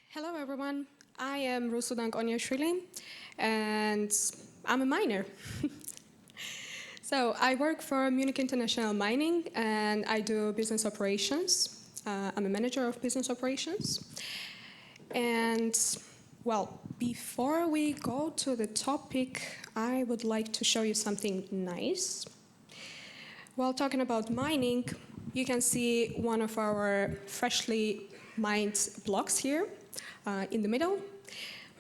Hello everyone. I am Rusudan Koniashvili, and I'm a miner. So I work for Munich International Mining, and I do business operations. I'm a manager of business operations. And, well, before we go to the topic, I would like to show you something nice. While talking about mining, you can see one of our freshly mined blocks here in the middle.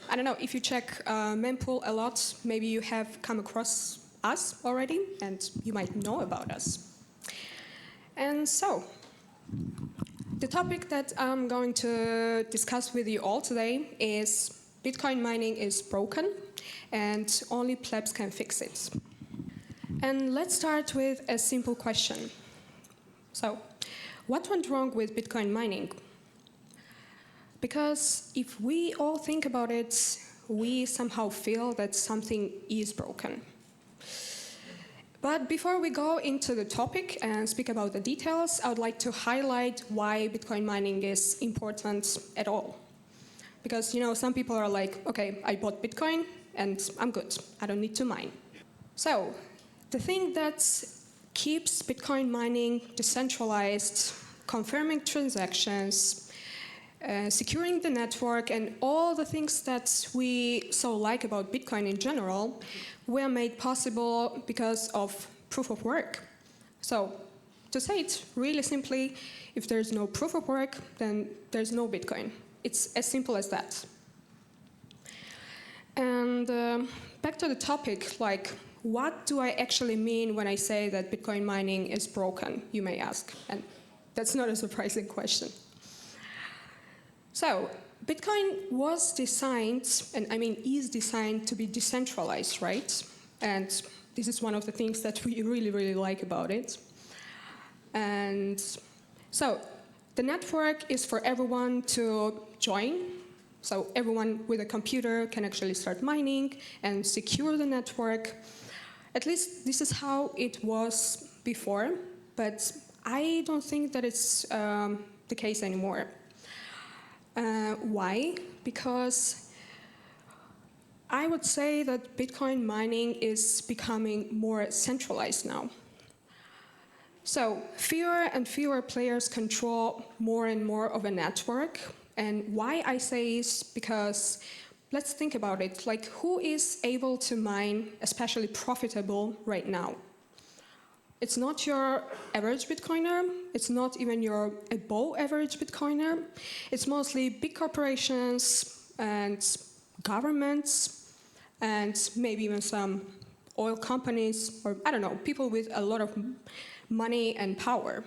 I don't know, if you check mempool a lot, maybe you have come across us already, and you might know about us. And so, the topic that I'm going to discuss with you all today is Bitcoin mining is broken, and only plebs can fix it. And let's start with a simple question. So, what went wrong with Bitcoin mining? Because if we all think about it, we somehow feel that something is broken. But before we go into the topic and speak about the details, I would like to highlight why Bitcoin mining is important at all. Because, some people are like, okay, I bought Bitcoin and I'm good. I don't need to mine. So, the thing that keeps Bitcoin mining decentralized, confirming transactions, securing the network, and all the things that we so like about Bitcoin in general were made possible because of proof of work. So, to say it really simply, if there's no proof of work, then there's no Bitcoin. It's as simple as that. And back to the topic, what do I actually mean when I say that Bitcoin mining is broken, you may ask. And that's not a surprising question. So, Bitcoin was designed, and is designed to be decentralized, right? And this is one of the things that we really, really like about it. And so, the network is for everyone to join. So, everyone with a computer can actually start mining and secure the network. At least this is how it was before, but I don't think that it's the case anymore. Why? Because I would say that Bitcoin mining is becoming more centralized now. So fewer and fewer players control more and more of a network. And why I say is because, let's think about it, who is able to mine especially profitable right now? It's not your average Bitcoiner, it's not even your above average Bitcoiner. It's mostly big corporations and governments and maybe even some oil companies, or I don't know, people with a lot of money and power.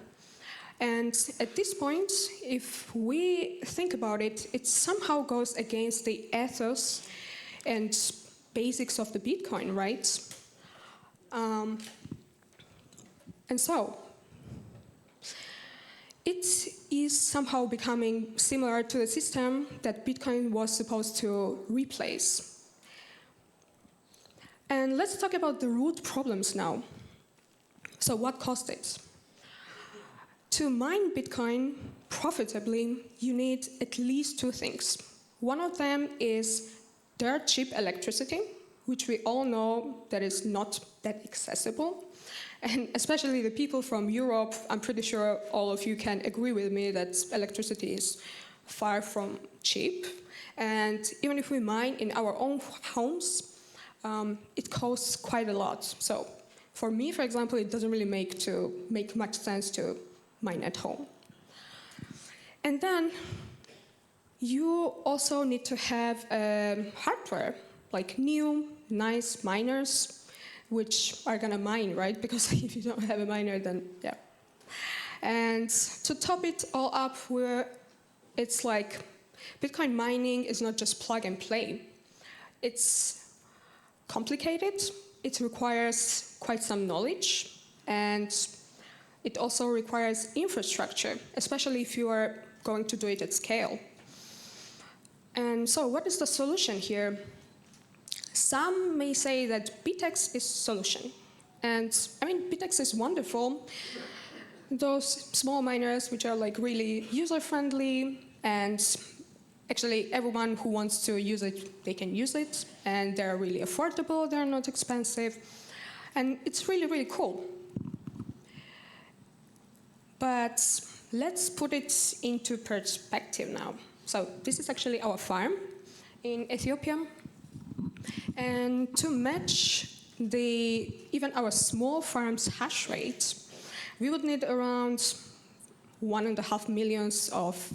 And at this point, if we think about it, it somehow goes against the ethos and basics of the Bitcoin, right? And so, it is somehow becoming similar to the system that Bitcoin was supposed to replace. And let's talk about the root problems now. So what caused it? To mine Bitcoin profitably, you need at least two things. One of them is dirt cheap electricity, which we all know that is not that accessible. And especially the people from Europe, I'm pretty sure all of you can agree with me that electricity is far from cheap. And even if we mine in our own homes, it costs quite a lot. So for me, for example, it doesn't really make much sense to mine at home. And then you also need to have hardware, like new, nice miners, which are going to mine, right? Because if you don't have a miner, then yeah. And to top it all up, it's like Bitcoin mining is not just plug and play. It's complicated, it requires quite some knowledge, and it also requires infrastructure, especially if you are going to do it at scale. And so what is the solution here? Some may say that BitX is solution. And BitX is wonderful. Those small miners which are really user-friendly and Actually, everyone who wants to use it, they can use it, and they're really affordable, they're not expensive, and it's really, really cool. But let's put it into perspective now. So this is actually our farm in Ethiopia, and to match even our small farm's hash rate, we would need around 1.5 million of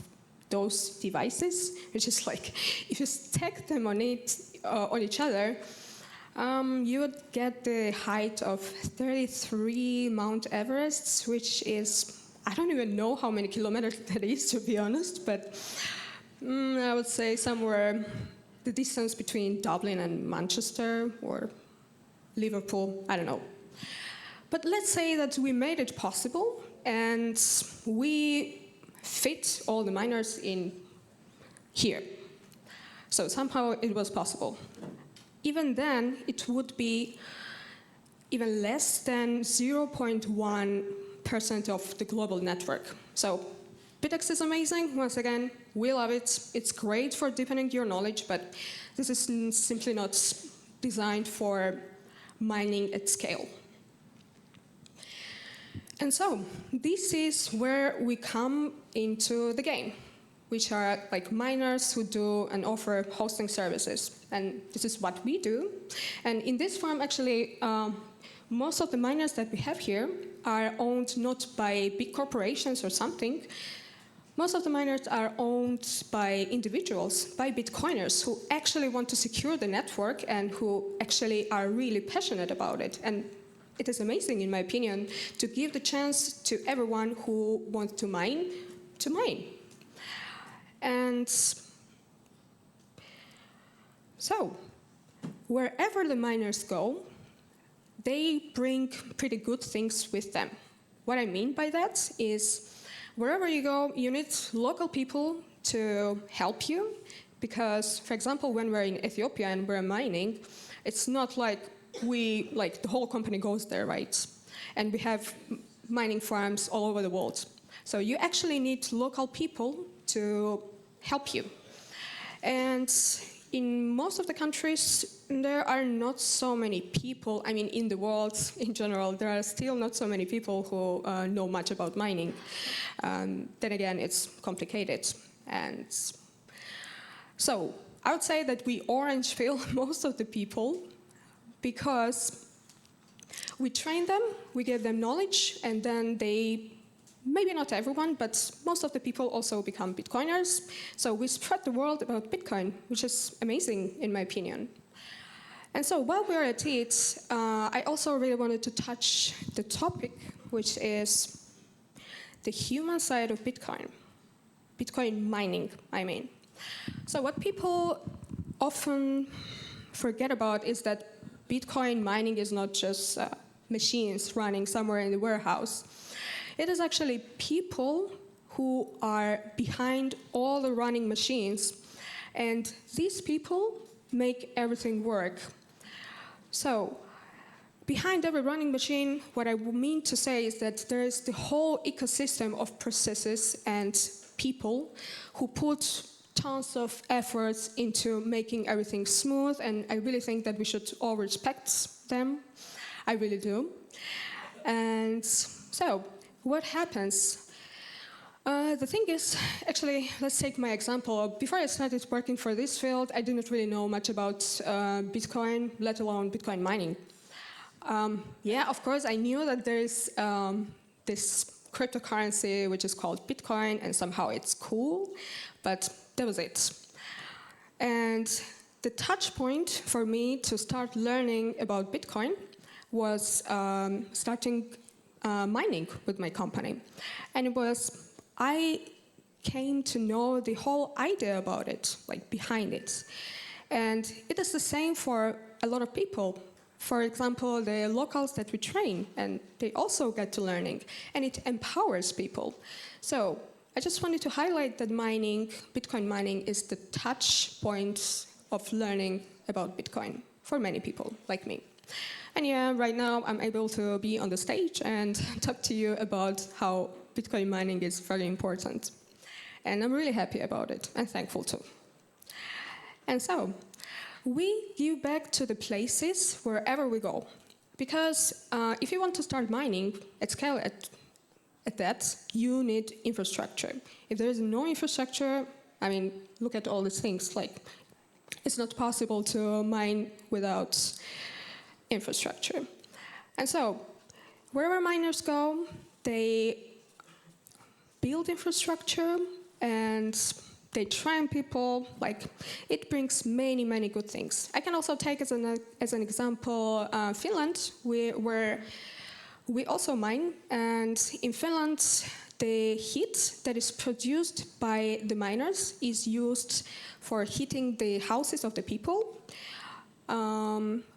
those devices, which is like, if you stack them on each other, you would get the height of 33 Mount Everests, which is, I don't even know how many kilometers that is, to be honest, but I would say somewhere the distance between Dublin and Manchester or Liverpool, I don't know. But let's say that we made it possible and we fit all the miners in here. So somehow it was possible. Even then, it would be even less than 0.1% of the global network. So BitX is amazing. Once again, we love it. It's great for deepening your knowledge, but this is simply not designed for mining at scale. And so this is where we come into the game, which are like miners who do and offer hosting services. And this is what we do. And in this farm, actually, most of the miners that we have here are owned not by big corporations or something. Most of the miners are owned by individuals, by Bitcoiners, who actually want to secure the network and who actually are really passionate about it. And it is amazing, in my opinion, to give the chance to everyone who wants to mine, to mine. And so, wherever the miners go, they bring pretty good things with them. What I mean by that is, wherever you go, you need local people to help you, because, for example, when we're in Ethiopia and we're mining, it's not like the whole company goes there, right? And we have mining farms all over the world. So you actually need local people to help you. And in most of the countries, there are not so many people. I mean, in the world in general, there are still not so many people who know much about mining. Then again, it's complicated. And so I would say that we orange pill most of the people, because we train them, we give them knowledge, and then they, maybe not everyone, but most of the people also become Bitcoiners. So we spread the word about Bitcoin, which is amazing, in my opinion. And so while we're at it, I also really wanted to touch the topic, which is the human side of Bitcoin. Bitcoin mining, I mean. So what people often forget about is that Bitcoin mining is not just machines running somewhere in the warehouse. It is actually people who are behind all the running machines, and these people make everything work. So, behind every running machine, what I mean to say is that there is the whole ecosystem of processes and people who put tons of efforts into making everything smooth, and I really think that we should all respect them. I really do. And so, what happens? The thing is, actually, let's take my example. Before I started working for this field, I didn't really know much about Bitcoin, let alone Bitcoin mining. Yeah, of course, I knew that there is this cryptocurrency which is called Bitcoin, and somehow it's cool, but that was it. And the touch point for me to start learning about Bitcoin was starting mining with my company. And it was, I came to know the whole idea about it, like behind it. And it is the same for a lot of people. For example, the locals that we train, and they also get to learning, and it empowers people. So I just wanted to highlight that mining, Bitcoin mining, is the touch point of learning about Bitcoin for many people like me. And yeah, right now I'm able to be on the stage and talk to you about how Bitcoin mining is very important. And I'm really happy about it, and thankful too. And so, we give back to the places wherever we go. Because if you want to start mining at scale at that, you need infrastructure. If there is no infrastructure, I mean, look at all these things. Like, it's not possible to mine without infrastructure. And so, wherever miners go, they build infrastructure and they train people. Like, it brings many, many good things. I can also take as an example Finland, where we also mine. And in Finland, the heat that is produced by the miners is used for heating the houses of the people,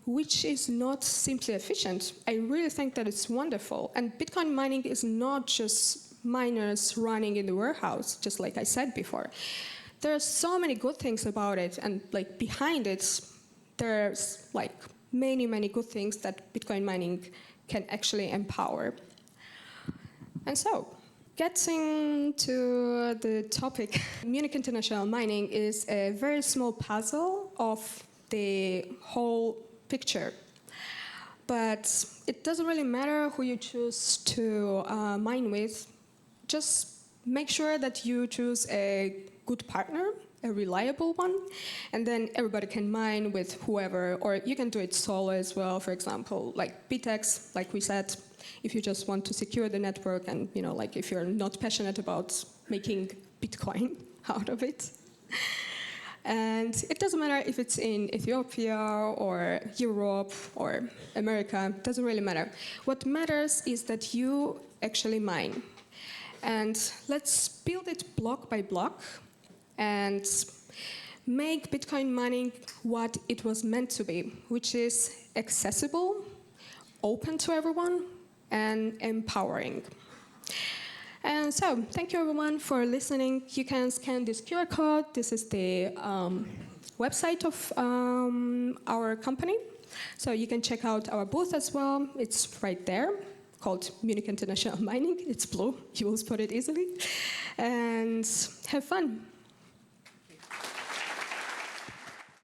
which is not simply efficient. I really think that it's wonderful. And Bitcoin mining is not just miners running in the warehouse, just like I said before. There are so many good things about it, and like behind it, there's like many, many good things that Bitcoin mining can actually empower. And so, getting to the topic, Munich International Mining is a very small puzzle of the whole picture. But it doesn't really matter who you choose to mine with. Just make sure that you choose a good partner, a reliable one, and then everybody can mine with whoever, or you can do it solo as well, for example, like BTEX, like we said, if you just want to secure the network and, you know, like if you're not passionate about making Bitcoin out of it. And it doesn't matter if it's in Ethiopia or Europe or America, it doesn't really matter. What matters is that you actually mine. And let's build it block by block and make Bitcoin mining what it was meant to be, which is accessible, open to everyone, and empowering. And so, thank you everyone for listening. You can scan this QR code. This is the website of our company. So you can check out our booth as well. It's right there, called Munich International Mining. It's blue. You will spot it easily. And have fun.